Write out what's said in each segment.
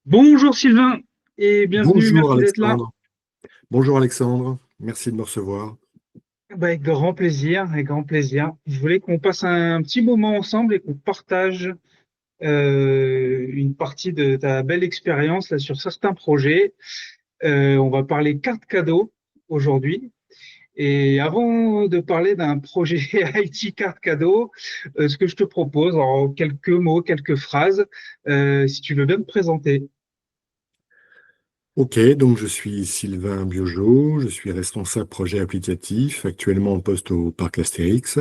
Bonjour Sylvain et bienvenue, Bonjour merci d'être là. Alexandre. Bonjour Alexandre, merci de me recevoir. Avec grand plaisir, avec grand plaisir. Je voulais qu'on passe un petit moment ensemble et qu'on partage une partie de ta belle expérience là sur certains projets. On va parler carte cadeau aujourd'hui. Et avant de parler d'un projet IT carte cadeau, ce que je te propose, en quelques mots, quelques phrases, si tu veux bien te présenter. Ok, donc je suis Sylvain Biojo, je suis responsable projet applicatif, actuellement en poste au Parc Astérix.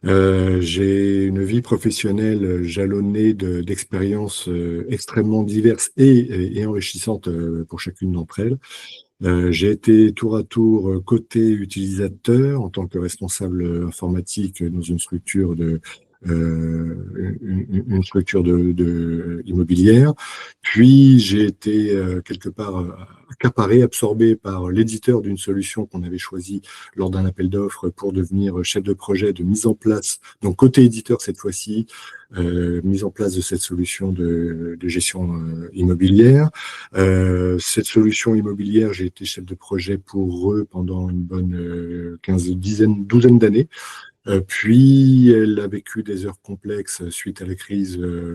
J'ai une vie professionnelle jalonnée d'expériences extrêmement diverses et enrichissantes pour chacune d'entre elles. J'ai été tour à tour côté utilisateur en tant que responsable informatique dans une structure une structure immobilière. Puis j'ai été quelque part accaparé, absorbé par l'éditeur d'une solution qu'on avait choisie lors d'un appel d'offres pour devenir chef de projet de mise en place, donc côté éditeur cette fois-ci, mise en place de cette solution de gestion immobilière. Cette solution immobilière, j'ai été chef de projet pour eux pendant une bonne douzaine d'années. Puis, elle a vécu des heures complexes suite à la crise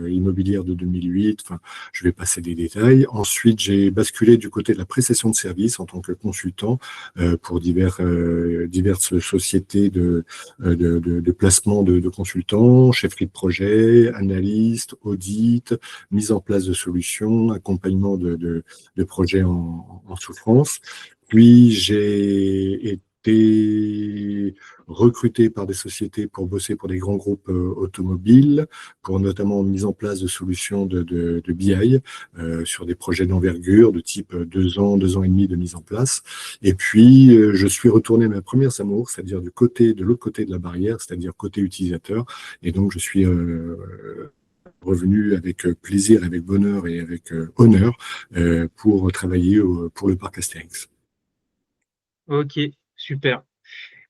immobilière de 2008. Enfin, je vais passer des détails. Ensuite, j'ai basculé du côté de la prestation de services en tant que consultant pour diverses sociétés de placement de consultants, chefferie de projet, analyste, audit, mise en place de solutions, accompagnement de projets en souffrance. Puis, j'ai été recruté par des sociétés pour bosser pour des grands groupes automobiles, pour notamment mise en place de solutions de BI sur des projets d'envergure de type 2 ans et demi de mise en place. Et puis, je suis retourné à ma première amour, c'est-à-dire de l'autre côté de la barrière, c'est-à-dire côté utilisateur. Et donc, je suis revenu avec plaisir, avec bonheur et avec honneur pour travailler pour le parc Astérix. Ok, super.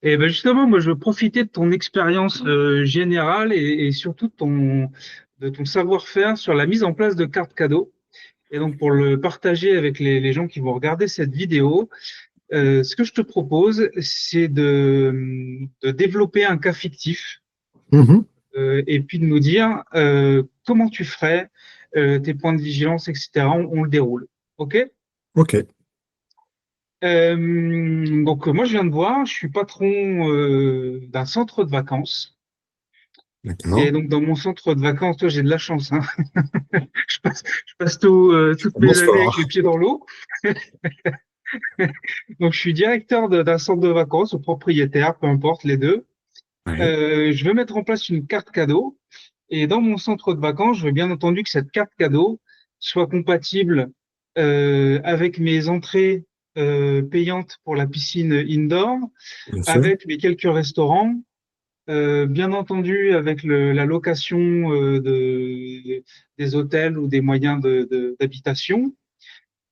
Et ben justement, moi, je veux profiter de ton expérience générale et surtout de ton savoir-faire sur la mise en place de cartes cadeaux. Et donc, pour le partager avec les gens qui vont regarder cette vidéo, ce que je te propose, c'est de développer un cas fictif Mhm. et puis de nous dire comment tu ferais, tes points de vigilance, etc. On le déroule. OK? Ok, Moi, je viens de voir, je suis patron d'un centre de vacances. Et d'accord. donc, dans mon centre de vacances, toi, j'ai de la chance, hein. Je passe toutes mes Commence années avec les fort. pieds dans l'eau. Donc, je suis directeur d'un centre de vacances ou propriétaire, peu importe les deux. Ouais, Je veux mettre en place une carte cadeau. Et dans mon centre de vacances, je veux bien entendu que cette carte cadeau soit compatible avec mes entrées payantes pour la piscine indoor, bien sûr. avec mes quelques restaurants, bien entendu avec la location des hôtels ou des moyens d'habitation.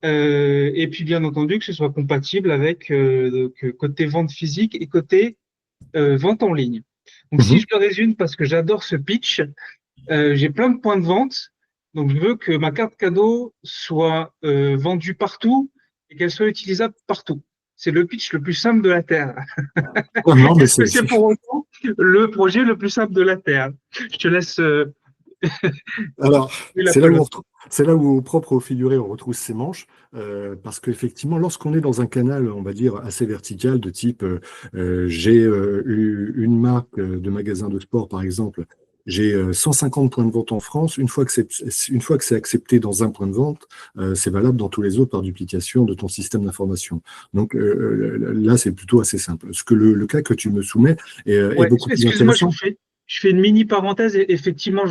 Et puis bien entendu que ce soit compatible avec côté vente physique et côté vente en ligne. Donc si Mhm. je le résume, parce que j'adore ce pitch, j'ai plein de points de vente. Donc je veux que ma carte cadeau soit vendue partout et qu'elle soit utilisable partout. C'est le pitch le plus simple de la Terre. Ah non, mais Est-ce que c'est pour autant le projet le plus simple de la Terre? Je te laisse alors, jouer la c'est là où pelote. c'est là où, propre au figuré, on retrouve ses manches, parce qu'effectivement, lorsqu'on est dans un canal, on va dire, assez vertical, de type, j'ai eu une marque de magasin de sport, par exemple, j'ai 150 points de vente en France. Une fois que c'est accepté dans un point de vente, c'est valable dans tous les autres par duplication de ton système d'information. Donc là, c'est plutôt assez simple. Le cas que tu me soumets est Ouais, beaucoup plus excuse-moi, intéressant. je fais une mini parenthèse. Et effectivement,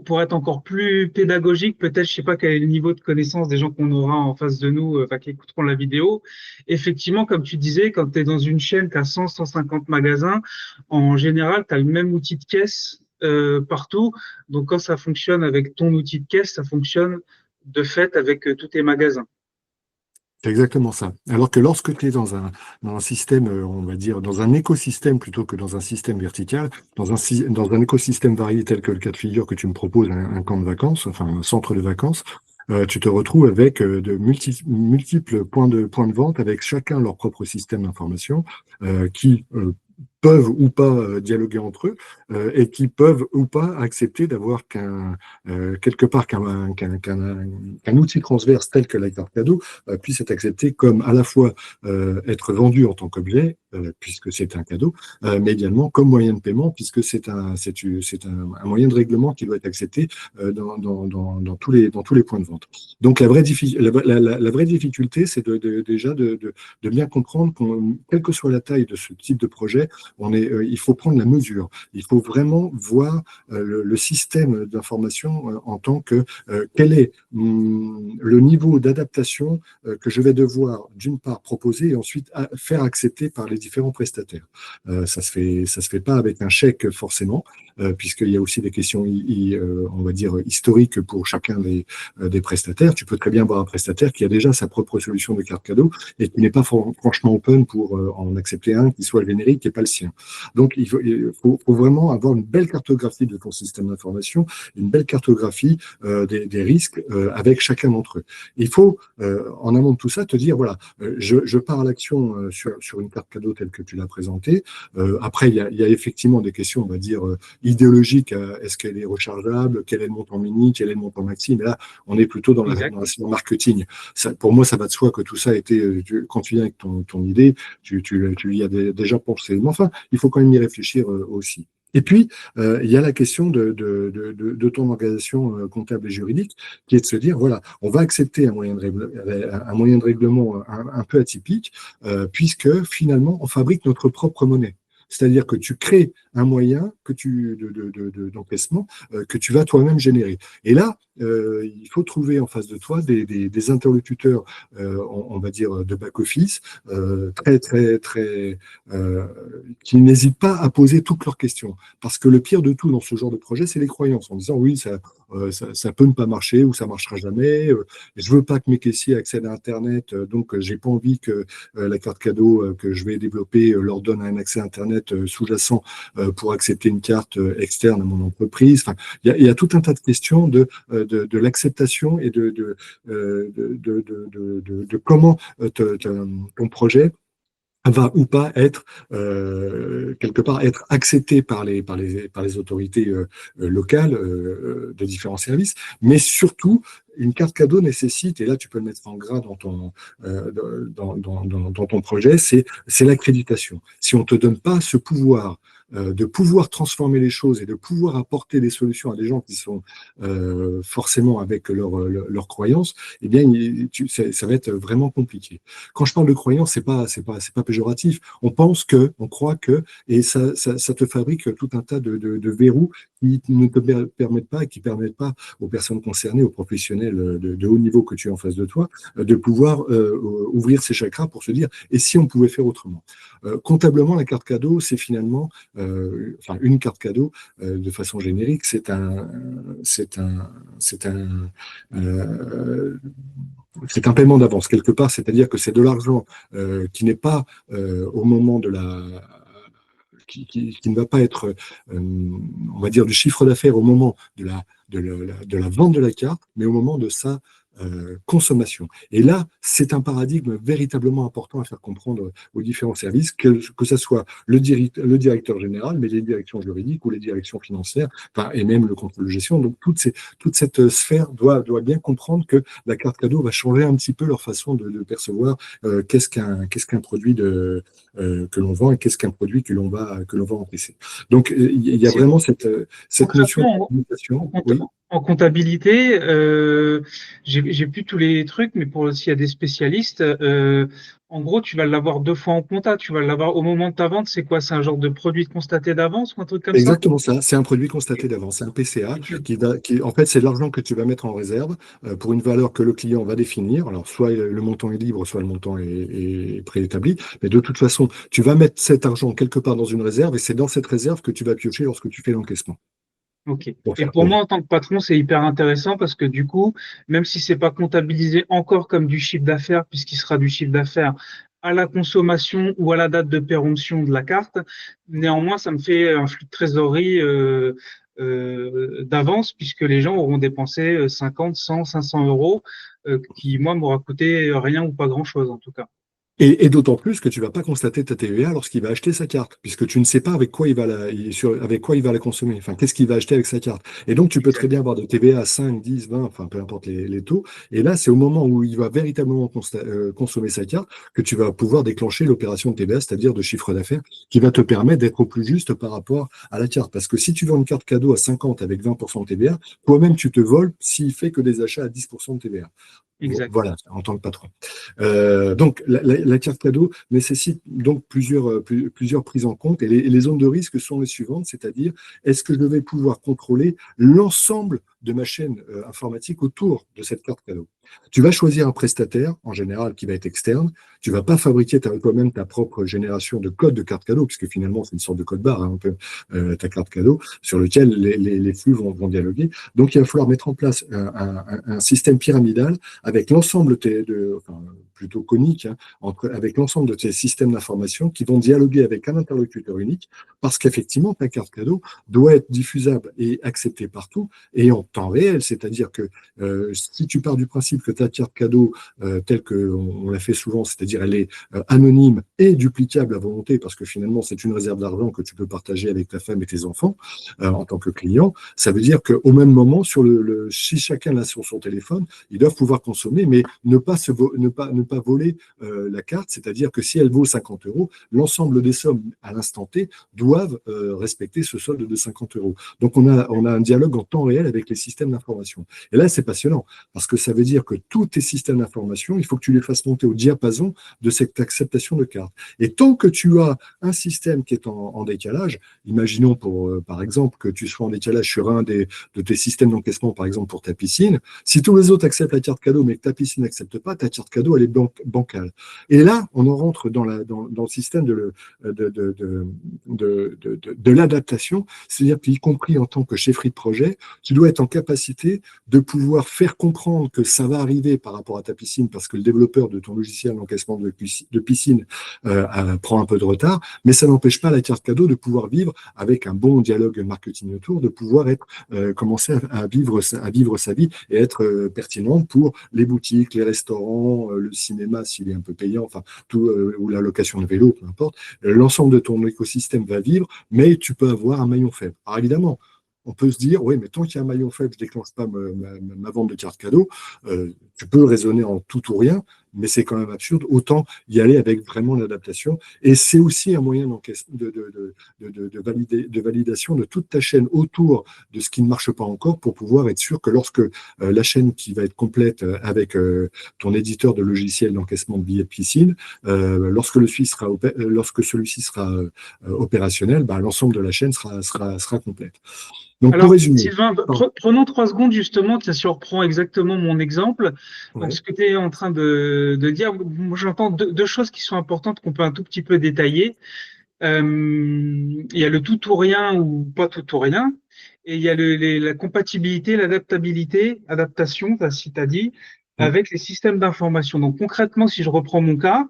pour être encore plus pédagogique, peut-être, je sais pas quel est le niveau de connaissance des gens qu'on aura en face de nous, enfin, qui écouteront la vidéo. Effectivement, comme tu disais, quand tu es dans une chaîne qui a 100, 150 magasins, en général, tu as le même outil de caisse partout. Donc, quand ça fonctionne avec ton outil de caisse, ça fonctionne de fait avec tous tes magasins. C'est exactement ça. Alors que lorsque tu es dans un système, on va dire, dans un écosystème plutôt que dans un système vertical, dans un écosystème varié tel que le cas de figure que tu me proposes, un camp de vacances, enfin un centre de vacances, tu te retrouves avec de multiples points de vente avec chacun leur propre système d'information qui peuvent ou pas dialoguer entre eux et qui peuvent ou pas accepter d'avoir quelque part qu'un outil transverse tel que la carte cadeau puisse être accepté comme à la fois être vendu en tant qu'objet, puisque c'est un cadeau, mais également comme moyen de paiement, puisque c'est un moyen de règlement qui doit être accepté dans tous les points de vente. Donc la vraie difficulté, c'est déjà de bien comprendre qu'on, quelle que soit la taille de ce type de projet, il faut prendre la mesure. Il faut vraiment voir le système d'information en tant que quel est le niveau d'adaptation que je vais devoir d'une part proposer et ensuite faire accepter par les différents prestataires. Ça se fait pas avec un chèque forcément, puisqu'il y a aussi des questions, on va dire, historiques pour chacun des prestataires. Tu peux très bien avoir un prestataire qui a déjà sa propre solution de carte cadeau et qui n'est pas franchement open pour en accepter un qui soit le générique et pas le sien. Donc, faut vraiment avoir une belle cartographie de ton système d'information, une belle cartographie des risques avec chacun d'entre eux. Il faut, en amont de tout ça, te dire, voilà, je pars à l'action sur une carte cadeau telle que tu l'as présentée. Après, il y a effectivement des questions, on va dire, idéologiques. Est-ce qu'elle est rechargeable? Quel est le montant mini? Quel est le montant maxi? Mais là, on est plutôt dans la sphère marketing. Ça, pour moi, ça va de soi que tout ça a été, quand tu viens avec ton idée, tu y as déjà pensé. Mais enfin, il faut quand même y réfléchir aussi. Et puis, il y a la question de ton organisation comptable et juridique, qui est de se dire, voilà, on va accepter un moyen de règlement un peu atypique, puisque finalement, on fabrique notre propre monnaie. C'est-à-dire que tu crées un moyen d'encaissement que tu vas toi-même générer. Et là, il faut trouver en face de toi des interlocuteurs, on va dire, de back-office, très, qui n'hésitent pas à poser toutes leurs questions. Parce que le pire de tout dans ce genre de projet, c'est les croyances, en disant oui, ça peut ne pas marcher ou ça marchera jamais. Je veux pas que mes caissiers accèdent à Internet, donc j'ai pas envie que la carte cadeau que je vais développer leur donne un accès à Internet sous-jacent pour accepter une carte externe à mon entreprise. Enfin, il y a tout un tas de questions de l'acceptation et de comment ton projet va ou pas être quelque part être accepté par les autorités locales de différents services, mais surtout une carte cadeau nécessite, et là tu peux le mettre en gras dans ton projet, c'est l'accréditation. Si on ne te donne pas ce pouvoir de pouvoir transformer les choses et de pouvoir apporter des solutions à des gens qui sont forcément avec leurs croyances, eh bien, ça va être vraiment compliqué. Quand je parle de croyance, c'est pas péjoratif. On croit que, et ça te fabrique tout un tas de verrous qui ne te permettent pas et qui permettent pas aux personnes concernées, aux professionnels de haut niveau que tu as en face de toi, de pouvoir ouvrir ses chakras pour se dire, et si on pouvait faire autrement? Comptablement, la carte cadeau, c'est finalement, enfin, une carte cadeau, de façon générique, euh, c'est un paiement d'avance quelque part, c'est-à-dire que c'est de l'argent qui n'est pas au moment de la qui ne va pas être, on va dire, du chiffre d'affaires au moment de la vente de la carte, mais au moment de sa consommation. Et là, c'est un paradigme véritablement important à faire comprendre aux différents services, que ce soit le directeur général, mais les directions juridiques ou les directions financières, enfin, et même le contrôle de gestion. Donc, toute cette sphère doit bien comprendre que la carte cadeau va changer un petit peu leur façon de percevoir qu'est-ce qu'un produit que l'on vend et qu'est-ce qu'un produit que l'on va encaisser. Donc, il y a vraiment cette notion de communication. Oui. En comptabilité, j'ai plus tous les trucs, mais pour s'il y a des spécialistes, en gros, tu vas l'avoir deux fois en compta. Tu vas l'avoir au moment de ta vente. C'est quoi? C'est un genre de produit constaté d'avance ou un truc comme ça? Exactement ça, c'est un produit constaté d'avance, c'est un PCA en fait, c'est de l'argent que tu vas mettre en réserve pour une valeur que le client va définir. Alors, soit le montant est libre, soit le montant est préétabli, mais de toute façon, tu vas mettre cet argent quelque part dans une réserve et c'est dans cette réserve que tu vas piocher lorsque tu fais l'encaissement Ok. pour Et faire pour court. moi, en tant que patron, c'est hyper intéressant parce que du coup, même si c'est pas comptabilisé encore comme du chiffre d'affaires, puisqu'il sera du chiffre d'affaires à la consommation ou à la date de péremption de la carte, néanmoins, ça me fait un flux de trésorerie d'avance, puisque les gens auront dépensé 50, 100, 500 euros, qui, moi, m'aura coûté rien ou pas grand-chose, en tout cas. Et d'autant plus que tu vas pas constater ta TVA lorsqu'il va acheter sa carte, puisque tu ne sais pas avec quoi avec quoi il va la consommer. Enfin, qu'est-ce qu'il va acheter avec sa carte. Et donc, tu peux très bien avoir de TVA à 5, 10, 20, enfin, peu importe les taux. Et là, c'est au moment où il va véritablement consommer sa carte que tu vas pouvoir déclencher l'opération de TVA, c'est-à-dire de chiffre d'affaires, qui va te permettre d'être au plus juste par rapport à la carte. Parce que si tu vends une carte cadeau à 50 avec 20% de TVA, toi-même, tu te voles s'il fait que des achats à 10% de TVA. Exact. Voilà, en tant que patron. Donc, la carte cadeau nécessite donc plusieurs prises en compte et les zones de risque sont les suivantes, c'est-à-dire est-ce que je vais pouvoir contrôler l'ensemble de ma chaîne informatique autour de cette carte cadeau. Tu vas choisir un prestataire, en général, qui va être externe. Tu ne vas pas fabriquer toi-même ta propre génération de code de carte cadeau, puisque finalement, c'est une sorte de code barre, hein, ta carte cadeau, sur lequel les flux vont dialoguer. Donc, il va falloir mettre en place un système pyramidal avec l'ensemble enfin, plutôt conique, hein, avec l'ensemble de tes systèmes d'information qui vont dialoguer avec un interlocuteur unique, parce qu'effectivement, ta carte cadeau doit être diffusable et acceptée partout et en temps réel, c'est-à-dire que si tu pars du principe que ta carte cadeau, telle qu'on l'a fait souvent, c'est-à-dire elle est anonyme et duplicable à volonté, parce que finalement, c'est une réserve d'argent que tu peux partager avec ta femme et tes enfants en tant que client, ça veut dire qu'au même moment, si chacun l'a sur son téléphone, ils doivent pouvoir consommer, mais ne pas voler la carte, c'est-à-dire que si elle vaut 50 euros, l'ensemble des sommes à l'instant T doivent respecter ce solde de 50 euros. Donc on a un dialogue en temps réel avec les systèmes d'information. Et là, c'est passionnant, parce que ça veut dire que tous tes systèmes d'information, il faut que tu les fasses monter au diapason de cette acceptation de carte. Et tant que tu as un système qui est en décalage, imaginons par exemple que tu sois en décalage sur un de tes systèmes d'encaissement, par exemple pour ta piscine, si tous les autres acceptent la carte cadeau, mais que ta piscine n'accepte pas, ta carte cadeau, elle est bancale. Et là, on en rentre dans le système de l'adaptation, c'est-à-dire qu'y compris en tant que chefferie de projet, tu dois être en capacité de pouvoir faire comprendre que ça va arriver par rapport à ta piscine, parce que le développeur de ton logiciel d'encaissement de piscine prend un peu de retard, mais ça n'empêche pas la carte cadeau de pouvoir vivre avec un bon dialogue marketing autour, de pouvoir commencer à vivre sa vie et être pertinente pour les boutiques, les restaurants, le cinéma s'il est un peu payant, enfin tout, ou la location de vélo, peu importe. L'ensemble de ton écosystème va vivre, mais tu peux avoir un maillon faible. Alors évidemment, on peut se dire, oui, mais tant qu'il y a un maillon faible, je ne déclenche pas ma vente de carte cadeau. Tu peux raisonner en tout ou rien, mais c'est quand même absurde. Autant y aller avec vraiment l'adaptation. Et c'est aussi un moyen de validation de toute ta chaîne autour de ce qui ne marche pas encore, pour pouvoir être sûr que lorsque la chaîne qui va être complète avec ton éditeur de logiciel d'encaissement de billets de piscine, lorsque celui-ci sera opérationnel, bah, l'ensemble de la chaîne sera complète. Donc, pour Alors, résumer, Sylvain, prenons 3 secondes justement, si on reprend exactement mon exemple. Donc, ouais. ce que tu es en train de dire, moi j'entends deux choses qui sont importantes qu'on peut un tout petit peu détailler. Il y a le tout ou rien ou pas tout ou rien, et il y a la compatibilité, l'adaptabilité, adaptation, si tu as dit, Mm, avec les systèmes d'information. Donc concrètement, si je reprends mon cas,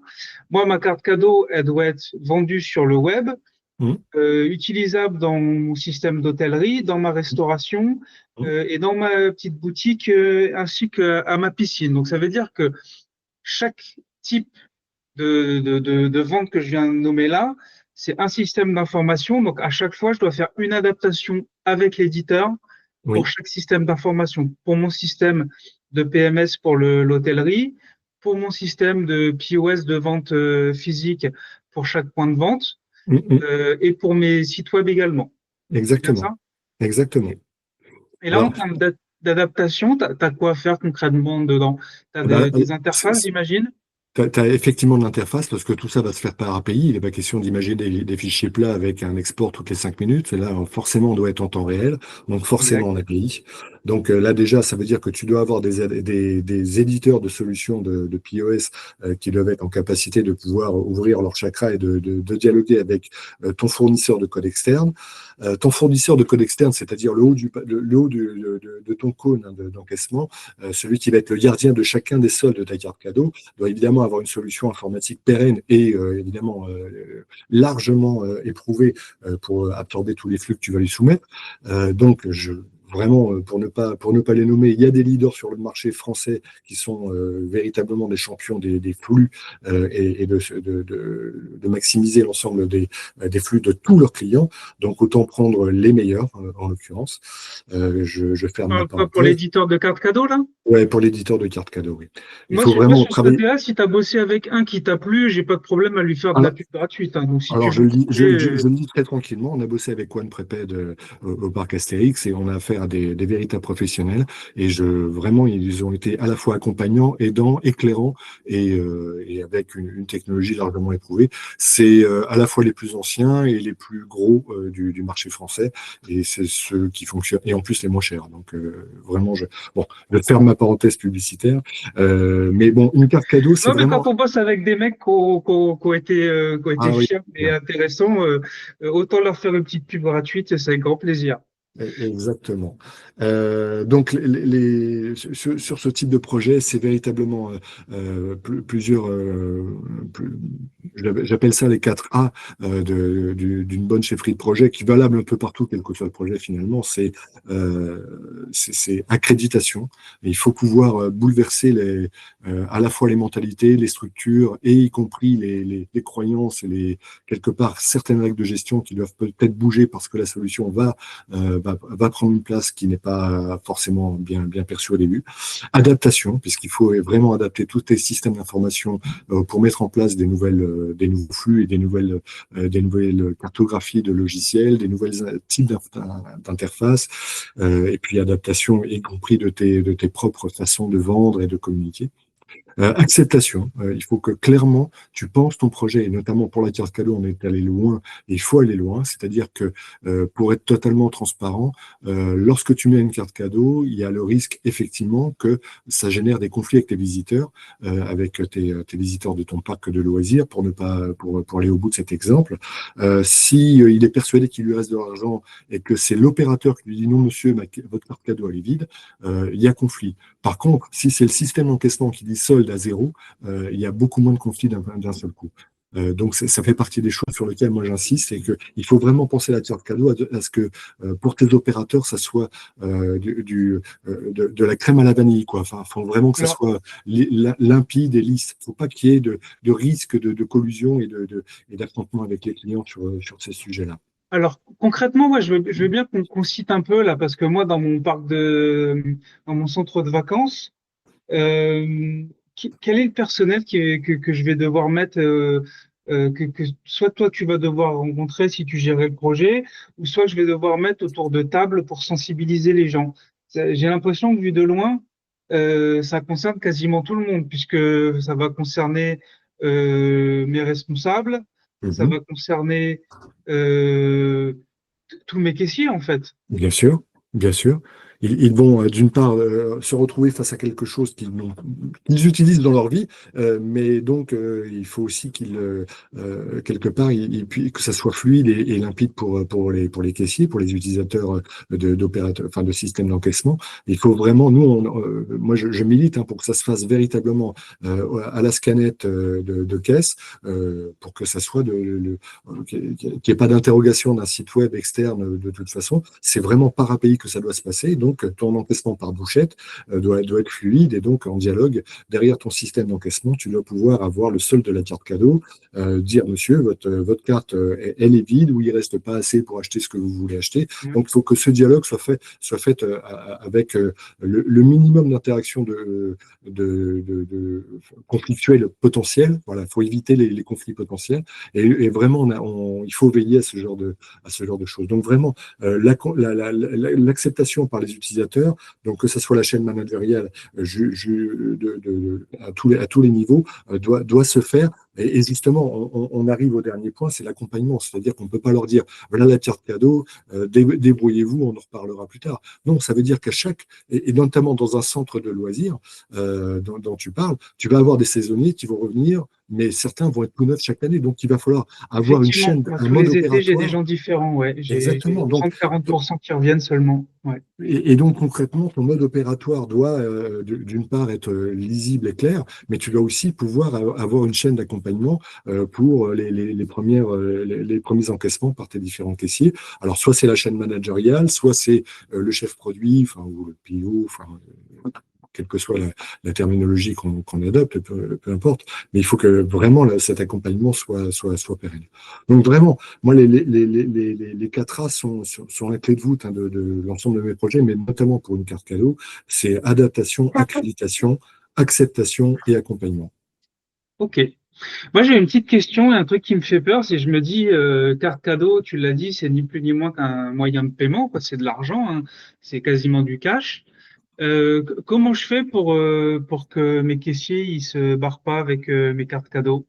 moi, ma carte cadeau, elle doit être vendue sur le web, mm, utilisable dans mon système d'hôtellerie, dans ma restauration mm. et dans ma petite boutique, ainsi qu'à ma piscine. Donc ça veut dire que chaque type de vente que je viens de nommer là, c'est un système d'information. Donc, à chaque fois, je dois faire une adaptation avec l'éditeur pour Oui, chaque système d'information. Pour mon système de PMS pour l'hôtellerie, pour mon système de POS de vente physique pour chaque point de vente, mm, mm. et pour mes sites web également. C'est bien Exactement. ça? Exactement. Et là, en Alors, termes d'adaptation, tu as quoi faire concrètement dedans? Tu as bah, des interfaces, j'imagine? tu as effectivement de l'interface, parce que tout ça va se faire par API. Il n'est pas question d'imaginer des fichiers plats avec un export toutes les 5 minutes. Et là, forcément, on doit être en temps réel, donc forcément Exact. en API. Donc là déjà, ça veut dire que tu dois avoir des éditeurs de solutions de POS qui doivent être en capacité de pouvoir ouvrir leur chakra et de dialoguer avec ton fournisseur de code externe. Ton fournisseur de code externe, c'est-à-dire le haut de ton cône d'encaissement, celui qui va être le gardien de chacun des soldes de ta carte cadeau, doit évidemment avoir une solution informatique pérenne et évidemment largement éprouvée pour absorber tous les flux que tu vas lui soumettre. Donc, vraiment, pour ne pas les nommer, il y a des leaders sur le marché français qui sont véritablement des champions des flux et de maximiser l'ensemble des flux de tous leurs clients. Donc, autant prendre les meilleurs, en l'occurrence. Je ferme la Pas pour parenthèse. l'éditeur de cartes cadeaux, là? Ouais, pour l'éditeur de cartes cadeaux, oui. Il Moi, faut moi, vraiment sur ce travailler. côté-là, si tu as bossé avec un qui t'a plu, j'ai pas de problème à lui faire de la pub gratuite, hein. Donc, si tu Alors, veux m'aider, je le dis très tranquillement. On a bossé avec One Prepaid au parc Astérix et on a affaire à des véritables professionnels. Et vraiment, ils ont été à la fois accompagnants, aidants, éclairants et avec une technologie largement éprouvée. C'est à la fois les plus anciens et les plus gros du marché français. Et c'est ceux qui fonctionnent. Et en plus, les moins chers. Donc, vraiment, bon, je ferme ma parenthèse publicitaire. Mais bon, une carte cadeau, c'est non, mais vraiment. quand on bosse avec des mecs qui ont été Ah oui. fiables et intéressants, autant leur faire une petite pub gratuite, c'est avec grand plaisir. Exactement. Donc, sur ce type de projet, c'est véritablement plusieurs. J'appelle ça les 4 A d'une bonne chefferie de projet, qui est valable un peu partout, quel que soit le projet finalement. C'est accréditation. Et il faut pouvoir bouleverser à la fois les mentalités, les structures, et y compris les croyances et quelque part certaines règles de gestion qui doivent peut-être bouger parce que la solution va prendre une place qui n'est pas forcément bien perçue au début. Adaptation, puisqu'il faut vraiment adapter tous tes systèmes d'information pour mettre en place des nouveaux flux et des nouvelles cartographies de logiciels, des nouvelles types d'interfaces, et puis adaptation, y compris de tes propres façons de vendre et de communiquer. Acceptation. Il faut que clairement tu penses ton projet, et notamment pour la carte cadeau, on est allé loin, et il faut aller loin. C'est-à-dire que pour être totalement transparent, lorsque tu mets une carte cadeau, il y a le risque effectivement que ça génère des conflits avec tes visiteurs, avec tes visiteurs de ton parc de loisirs, pour aller au bout de cet exemple. Si il est persuadé qu'il lui reste de l'argent et que c'est l'opérateur qui lui dit non monsieur, votre carte cadeau elle est vide, il y a conflit. Par contre, si c'est le système d'encaissement qui dit solde à zéro, il y a beaucoup moins de conflits d'un seul coup. Donc, ça fait partie des choses sur lesquelles moi j'insiste, c'est qu'il faut vraiment penser la carte cadeau à ce que pour tes opérateurs, ça soit de la crème à la vanille, quoi. Enfin, faut vraiment que ça Alors, soit limpide et lisse. Il ne faut pas qu'il y ait de risque de collusion et d'affrontement avec les clients sur ces sujets-là. alors, concrètement, moi, je veux bien qu'on cite un peu là, parce que moi, dans mon centre de vacances, quel est le personnel que je vais devoir mettre, que soit toi tu vas devoir rencontrer si tu gérais le projet, ou soit je vais devoir mettre autour de table pour sensibiliser les gens. J'ai l'impression que vu de loin, ça concerne quasiment tout le monde, puisque ça va concerner mes responsables, ça Mhm. va concerner euh, tous mes caissiers en fait. Bien sûr, bien sûr. Ils vont d'une part se retrouver face à quelque chose qu'ils utilisent dans leur vie, mais donc il faut aussi quelque part que ça soit fluide et limpide pour les caissiers, pour les utilisateurs d'opérateurs, enfin de systèmes d'encaissement. Il faut vraiment, moi je milite pour que ça se fasse véritablement à la scanette de caisse, pour que ça soit qu'il n'y ait pas d'interrogation d'un site web externe de toute façon. C'est vraiment par API que ça doit se passer. Donc, ton encaissement par bouchette doit être fluide et donc en dialogue. Derrière ton système d'encaissement, tu dois pouvoir avoir le solde de la carte cadeau, dire monsieur, votre carte, elle est vide ou il ne reste pas assez pour acheter ce que vous voulez acheter. Donc, il faut que ce dialogue soit fait avec le minimum d'interaction de conflictuels potentiels. Voilà, il faut éviter les conflits potentiels et vraiment, il faut veiller à ce genre de choses. Donc, vraiment, l'acceptation par les utilisateurs, donc que ce soit la chaîne managériale à tous les niveaux, doit se faire Et justement, on arrive au dernier point, c'est l'accompagnement. C'est-à-dire qu'on ne peut pas leur dire, voilà la carte cadeau, débrouillez-vous, on en reparlera plus tard. Non, ça veut dire qu'à chaque, et notamment dans un centre de loisirs dont tu parles, tu vas avoir des saisonniers qui vont revenir, mais certains vont être tout neufs chaque année. Donc, il va falloir avoir une Effectivement, chaîne, moi, un tous mode les étés, j'ai des opératoire. gens différents, ouais. J'ai Exactement. 30-40% qui reviennent seulement. Ouais. Et donc concrètement, ton mode opératoire doit d'une part être lisible et clair, mais tu dois aussi pouvoir avoir une chaîne d'accompagnement pour les premiers encaissements par tes différents caissiers. Alors soit c'est la chaîne managériale, soit c'est le chef produit, enfin, ou le PO, enfin, quelle que soit la terminologie qu'on adopte, peu importe. Mais il faut que vraiment cet accompagnement soit pérenne. Donc vraiment, moi, les 4 A sont la clé de voûte hein, de l'ensemble de mes projets, mais notamment pour une carte cadeau, c'est adaptation, accréditation, acceptation et accompagnement. Ok. Moi, j'ai une petite question et un truc qui me fait peur, c'est je me dis, carte cadeau, tu l'as dit, c'est ni plus ni moins qu'un moyen de paiement, quoi. C'est de l'argent, hein. C'est quasiment du cash. Comment je fais pour que mes caissiers ils se barrent pas avec mes cartes cadeaux?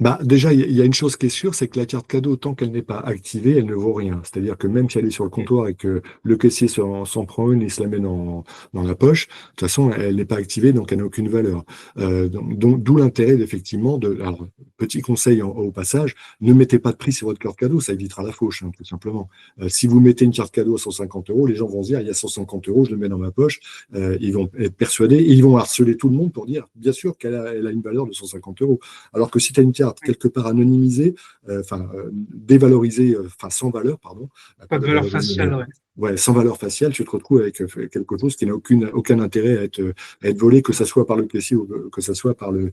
Bah, déjà, il y a une chose qui est sûre, c'est que la carte cadeau, tant qu'elle n'est pas activée, elle ne vaut rien. C'est-à-dire que même si elle est sur le Ok. comptoir et que le caissier s'en prend une et se la met dans la poche, de toute façon, elle n'est pas activée, donc elle n'a aucune valeur. D'où l'intérêt, effectivement, alors, petit conseil au passage, ne mettez pas de prix sur votre carte cadeau, ça évitera la fauche, hein, tout simplement. Si vous mettez une carte cadeau à 150 euros, les gens vont se dire, il y a 150 euros, je le mets dans ma poche. Ils vont être persuadés et ils vont harceler tout le monde pour dire, bien sûr elle a une valeur de 150 euros. Alors que si tu as une carte Ouais. quelque part anonymisée, dévalorisée, sans valeur, pardon, Pas pas de valeur dévalorisée, mais faciale, ouais. ouais, sans valeur faciale, tu te retrouves avec quelque chose qui n'a aucun intérêt à être volé, que ce soit par le caissier ou que ce soit par les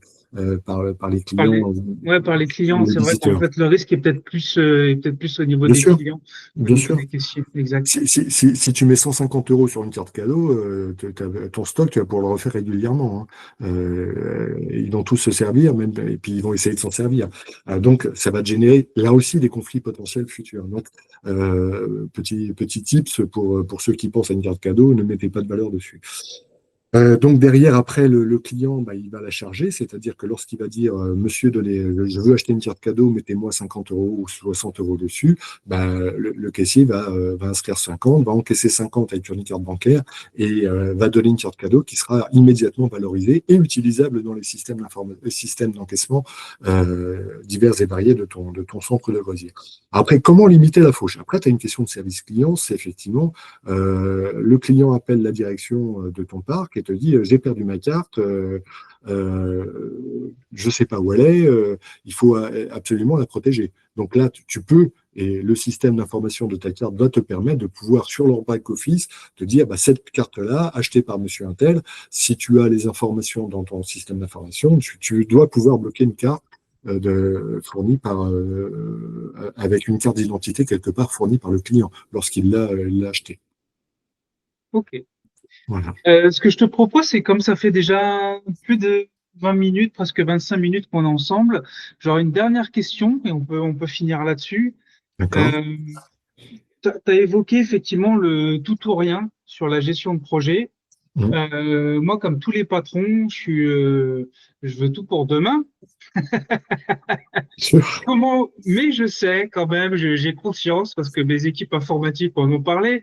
Par les, clients ouais, par les clients, ou les c'est vrai qu'en visiteurs. fait le risque est peut-être plus au niveau Bien des sûr, clients qu'au bien niveau sûr. des caissiers. Exact. Si tu mets 150 euros sur une carte cadeau, ton stock, tu vas pouvoir le refaire régulièrement, hein. Ils vont tous se servir, même, et puis ils vont essayer de s'en servir. Donc, ça va te générer là aussi des conflits potentiels futurs. Donc, petit tips pour ceux qui pensent à une carte cadeau, ne mettez pas de valeur dessus. Donc derrière, après, le client, bah, il va la charger, c'est-à-dire que lorsqu'il va dire Monsieur, je veux acheter une carte cadeau, mettez-moi 50 euros ou 60 euros dessus, bah, le caissier va inscrire 50, va encaisser 50 avec une carte bancaire et va donner une carte cadeau qui sera immédiatement valorisée et utilisable dans les systèmes d'encaissement divers et variés de ton centre de loisirs. Après, comment limiter la fauche? Après, tu as une question de service client, c'est effectivement le client appelle la direction de ton parc et te dit j'ai perdu ma carte, je ne sais pas où elle est, il faut absolument la protéger. Donc là, tu peux, et le système d'information de ta carte va te permettre de pouvoir, sur leur back-office, te dire bah, cette carte-là, achetée par monsieur Untel, si tu as les informations dans ton système d'information, tu dois pouvoir bloquer une carte fournie avec une carte d'identité quelque part fournie par le client lorsqu'il l'a acheté. Ok. Voilà. Ce que je te propose, c'est comme ça fait déjà plus de 20 minutes, presque 25 minutes qu'on est ensemble. J'aurais une dernière question et on peut finir là-dessus. D'accord. Euh, tu as évoqué effectivement le tout ou rien sur la gestion de projet. Mmh. Moi, comme tous les patrons, je veux tout pour demain. Sûr. Mais je sais quand même, j'ai conscience parce que mes équipes informatiques en ont parlé,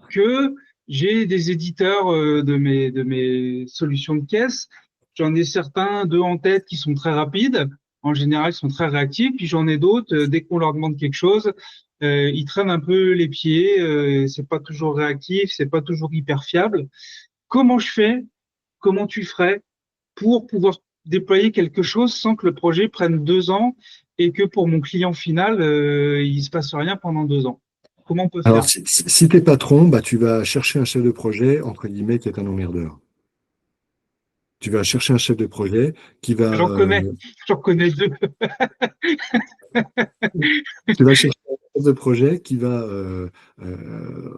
que j'ai des éditeurs de mes solutions de caisse. J'en ai certains, deux en tête, qui sont très rapides. En général, ils sont très réactifs. Puis j'en ai d'autres, dès qu'on leur demande quelque chose, ils traînent un peu les pieds. C'est pas toujours réactif, c'est pas toujours hyper fiable. Comment je fais? Comment tu ferais pour pouvoir déployer quelque chose sans que le projet prenne 2 ans et que pour mon client final, il se passe rien pendant 2 ans? Comment on peut Alors, faire? si tu es patron, bah, tu vas chercher un chef de projet, entre guillemets, qui est un emmerdeur. Tu vas chercher un chef de projet qui va, J'en connais, j'en connais deux. tu vas chercher un chef de projet qui va,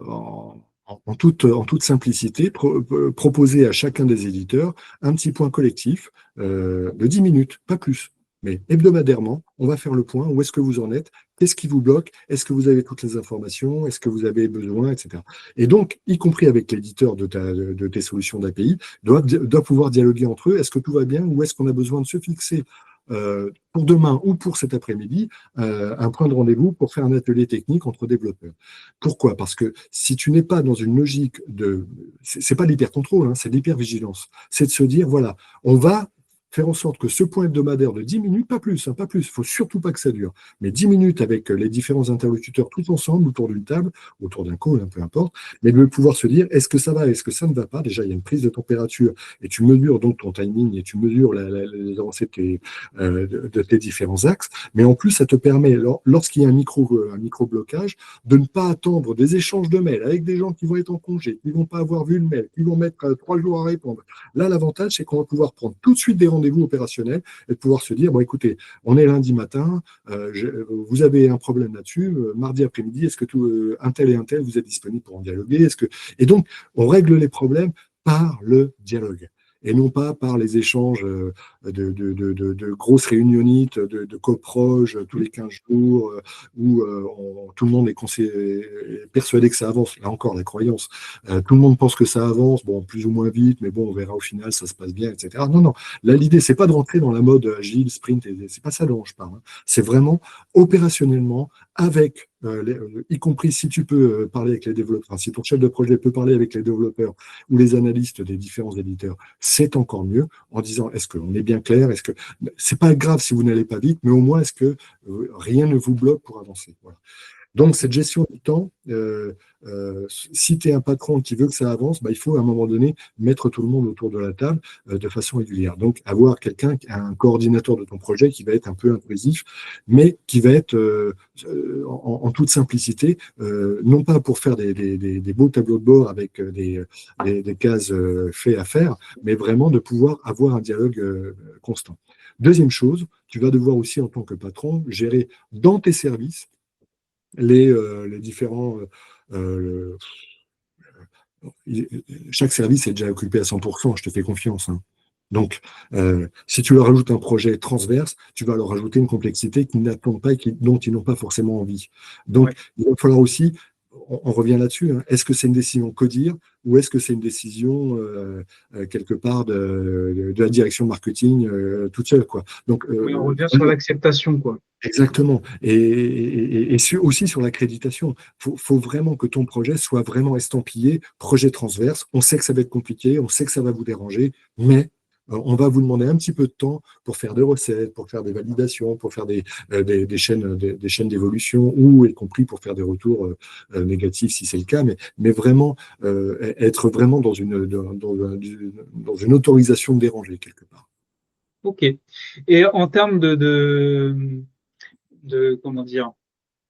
en toute simplicité, proposer à chacun des éditeurs un petit point collectif de 10 minutes, pas plus. Mais hebdomadairement, on va faire le point. Où est-ce que vous en êtes? qu'est-ce qui vous bloque? Est-ce que vous avez toutes les informations? Est-ce que vous avez besoin, etc. Et donc, y compris avec l'éditeur de tes solutions d'API, doivent pouvoir dialoguer entre eux. Est-ce que tout va bien ou est-ce qu'on a besoin de se fixer pour demain ou pour cet après-midi, un point de rendez-vous pour faire un atelier technique entre développeurs. Pourquoi? Parce que si tu n'es pas dans une logique de... C'est pas l'hyper-contrôle, hein, c'est l'hyper-vigilance. C'est de se dire, voilà, on va faire en sorte que ce point hebdomadaire de 10 minutes, pas plus, hein, pas plus, il ne faut surtout pas que ça dure, mais 10 minutes avec les différents interlocuteurs tous ensemble autour d'une table, autour d'un call, peu importe, mais de pouvoir se dire, est-ce que ça va, est-ce que ça ne va pas? Déjà, il y a une prise de température et tu mesures donc ton timing et tu mesures les avancées de tes différents axes, mais en plus, ça te permet, lorsqu'il y a un micro-blocage, de ne pas attendre des échanges de mails avec des gens qui vont être en congé, qui ne vont pas avoir vu le mail, qui vont mettre 3 jours à répondre. Là, l'avantage, c'est qu'on va pouvoir prendre tout de suite des rendez-vous opérationnels et de pouvoir se dire, bon, écoutez, on est lundi matin, vous avez un problème là-dessus, mardi après-midi, est-ce que un tel et un tel, vous êtes disponible pour en dialoguer? Et donc, on règle les problèmes par le dialogue et non pas par les échanges de grosses réunionites, de coproges tous les 15 jours, où tout le monde est persuadé que ça avance. Là encore, la croyance. Tout le monde pense que ça avance, bon, plus ou moins vite, mais bon, on verra au final, ça se passe bien, etc. Non, non. Là, l'idée, c'est pas de rentrer dans la mode agile, sprint, c'est pas ça dont je parle. Hein. C'est vraiment opérationnellement, avec, y compris si tu peux parler avec les développeurs, enfin, si ton chef de projet peut parler avec les développeurs ou les analystes des différents éditeurs, c'est encore mieux en disant est-ce qu'on est bien clair, est-ce que c'est pas grave si vous n'allez pas vite, mais au moins est-ce que rien ne vous bloque pour avancer. Voilà. Donc, cette gestion du temps, si tu es un patron qui veut que ça avance, bah, il faut à un moment donné mettre tout le monde autour de la table de façon régulière. Donc, avoir quelqu'un, un coordinateur de ton projet qui va être un peu intrusif, mais qui va être en toute simplicité, non pas pour faire des beaux tableaux de bord avec des cases faits à faire, mais vraiment de pouvoir avoir un dialogue constant. Deuxième chose, tu vas devoir aussi, en tant que patron, gérer dans tes services les différents. Euh, chaque service est déjà occupé à 100%, je te fais confiance. Hein. Donc, si tu leur rajoutes un projet transverse, tu vas leur rajouter une complexité qu'ils n'attendent pas et dont ils n'ont pas forcément envie. Donc, il va falloir aussi, on revient là-dessus, hein, est-ce que c'est une décision CODIR ou est-ce que c'est une décision quelque part de la direction marketing toute seule, quoi. Donc, Oui, on revient sur l'acceptation, quoi. exactement. Et aussi sur l'accréditation. Faut vraiment que ton projet soit vraiment estampillé, projet transverse. On sait que ça va être compliqué, on sait que ça va vous déranger, mais on va vous demander un petit peu de temps pour faire des recettes, pour faire des validations, pour faire des chaînes d'évolution, ou y compris pour faire des retours négatifs si c'est le cas, mais vraiment être vraiment dans une autorisation de déranger quelque part. OK. Et en termes comment dire,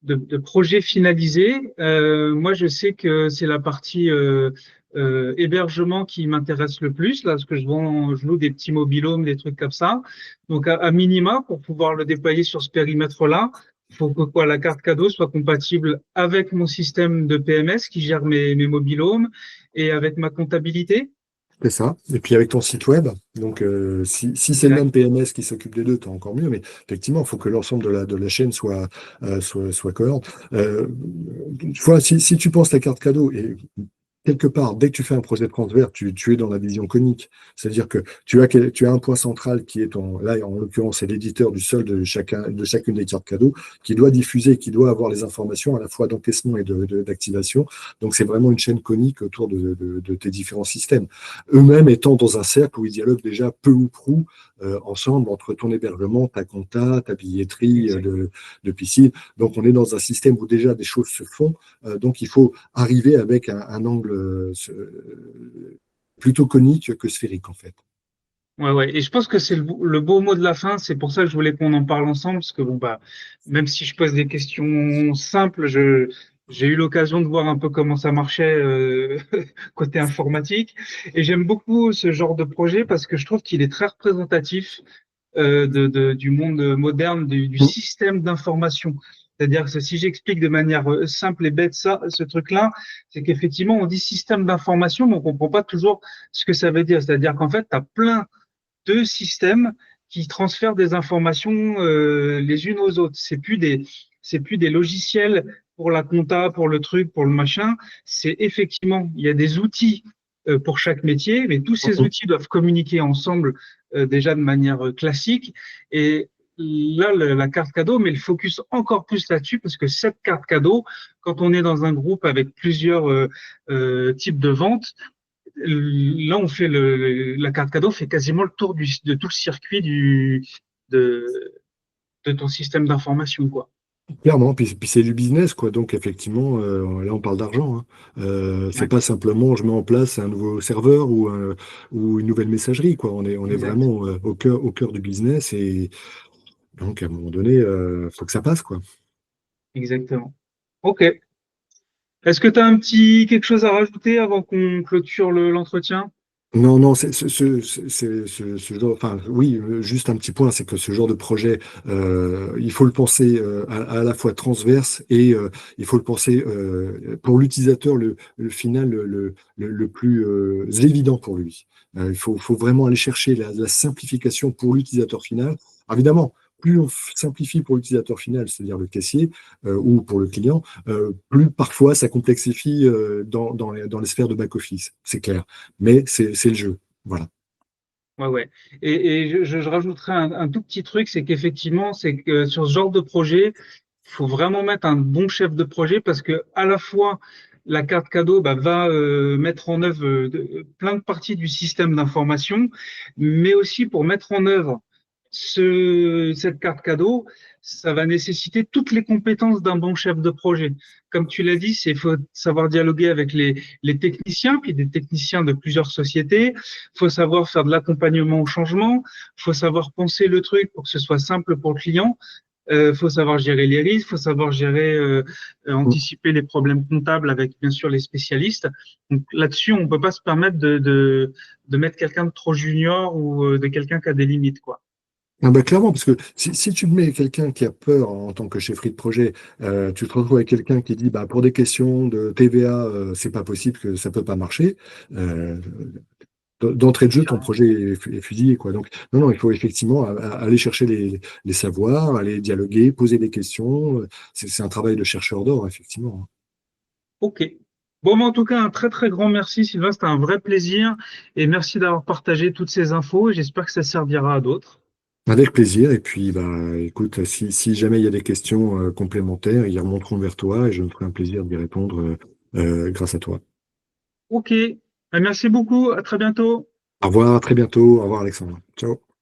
de projets finalisés, moi, je sais que c'est la partie hébergement qui m'intéresse le plus, là, parce que je loue des petits mobilhomes, des trucs comme ça. Donc, à minima, pour pouvoir le déployer sur ce périmètre-là, il faut que quoi, la carte cadeau soit compatible avec mon système de PMS qui gère mes mobilhomes et avec ma comptabilité. C'est ça. Et puis avec ton site web, donc si c'est le Exact. même PMS qui s'occupe des deux, t'as encore mieux. Mais effectivement, il faut que l'ensemble de la chaîne soit cohérente. Voilà, si tu penses la carte cadeau, et quelque part, dès que tu fais un projet transverse, tu es dans la vision conique. C'est-à-dire que tu as un point central qui est là, en l'occurrence, c'est l'éditeur du solde de chacune des cartes cadeaux, qui doit diffuser, qui doit avoir les informations à la fois d'encaissement et d'activation. Donc, c'est vraiment une chaîne conique autour de tes différents systèmes. Eux-mêmes étant dans un cercle où ils dialoguent déjà peu ou prou ensemble entre ton hébergement, ta compta, ta billetterie de piscine. Donc, on est dans un système où déjà des choses se font. Donc, il faut arriver avec un angle plutôt conique que sphérique, en fait. Ouais, ouais. Et je pense que c'est le beau mot de la fin. C'est pour ça que je voulais qu'on en parle ensemble, parce que bon, bah, même si je pose des questions simples, j'ai eu l'occasion de voir un peu comment ça marchait côté informatique. Et j'aime beaucoup ce genre de projet parce que je trouve qu'il est très représentatif du monde moderne, du Mm. système d'information. C'est-à-dire que si j'explique de manière simple et bête ce truc-là, c'est qu'effectivement, on dit système d'information, mais on comprend pas toujours ce que ça veut dire. C'est-à-dire qu'en fait, tu as plein de systèmes qui transfèrent des informations les unes aux autres. c'est plus des logiciels pour la compta, pour le truc, pour le machin. C'est effectivement, il y a des outils pour chaque métier, mais tous ces outils doivent communiquer ensemble déjà de manière classique. Et là, la carte cadeau met le focus encore plus là-dessus parce que cette carte cadeau, quand on est dans un groupe avec plusieurs types de ventes, là, on fait la carte cadeau fait quasiment le tour de tout le circuit de, de ton système d'information, quoi. Clairement, puis c'est du business, quoi. Donc effectivement, là on parle d'argent, hein. C'est Ouais, pas simplement je mets en place un nouveau serveur ou une nouvelle messagerie, quoi. On est exact, vraiment au cœur du business et donc à un moment donné, faut que ça passe, quoi. exactement. OK. Est-ce que tu as un petit quelque chose à rajouter avant qu'on clôture l'entretien? Non, non, ce genre, enfin, oui, juste un petit point, c'est que ce genre de projet, il faut le penser à la fois transverse et il faut le penser pour l'utilisateur le final le plus évident pour lui. Il faut vraiment aller chercher la simplification pour l'utilisateur final. Alors, évidemment, plus on simplifie pour l'utilisateur final, c'est-à-dire le caissier ou pour le client, plus parfois ça complexifie dans les sphères de back-office, c'est clair. Mais c'est le jeu. Voilà. Ouais, ouais. Et je rajouterais un tout petit truc, c'est qu'effectivement, c'est que sur ce genre de projet, il faut vraiment mettre un bon chef de projet parce que à la fois la carte cadeau bah, va mettre en œuvre plein de parties du système d'information, mais aussi pour mettre en œuvre cette carte cadeau, ça va nécessiter toutes les compétences d'un bon chef de projet. Comme tu l'as dit, c'est faut savoir dialoguer avec les techniciens, puis des techniciens de plusieurs sociétés. Faut savoir faire de l'accompagnement au changement. Faut savoir penser le truc pour que ce soit simple pour le client. Faut savoir gérer les risques, faut savoir gérer, anticiper les problèmes comptables avec bien sûr les spécialistes. Donc là-dessus, on peut pas se permettre de mettre quelqu'un de trop junior ou de quelqu'un qui a des limites, quoi. Ah bah clairement, parce que si tu mets quelqu'un qui a peur en tant que chefferie de projet, tu te retrouves avec quelqu'un qui dit bah, pour des questions de TVA, c'est pas possible, que ça peut pas marcher. euh, D'entrée de jeu, ton projet est fusillé, quoi. Donc, non, non, il faut effectivement aller chercher les savoirs, aller dialoguer, poser des questions. C'est un travail de chercheur d'or, effectivement. Ok. Bon, mais en tout cas, un très très grand merci, Sylvain. C'était un vrai plaisir et merci d'avoir partagé toutes ces infos. J'espère que ça servira à d'autres. Avec plaisir. Et puis, bah, écoute, si jamais il y a des questions complémentaires, ils remonteront vers toi et je me ferai un plaisir d'y répondre grâce à toi. Ok. Merci beaucoup. À très bientôt. Au revoir, à très bientôt. Au revoir, Alexandre. Ciao.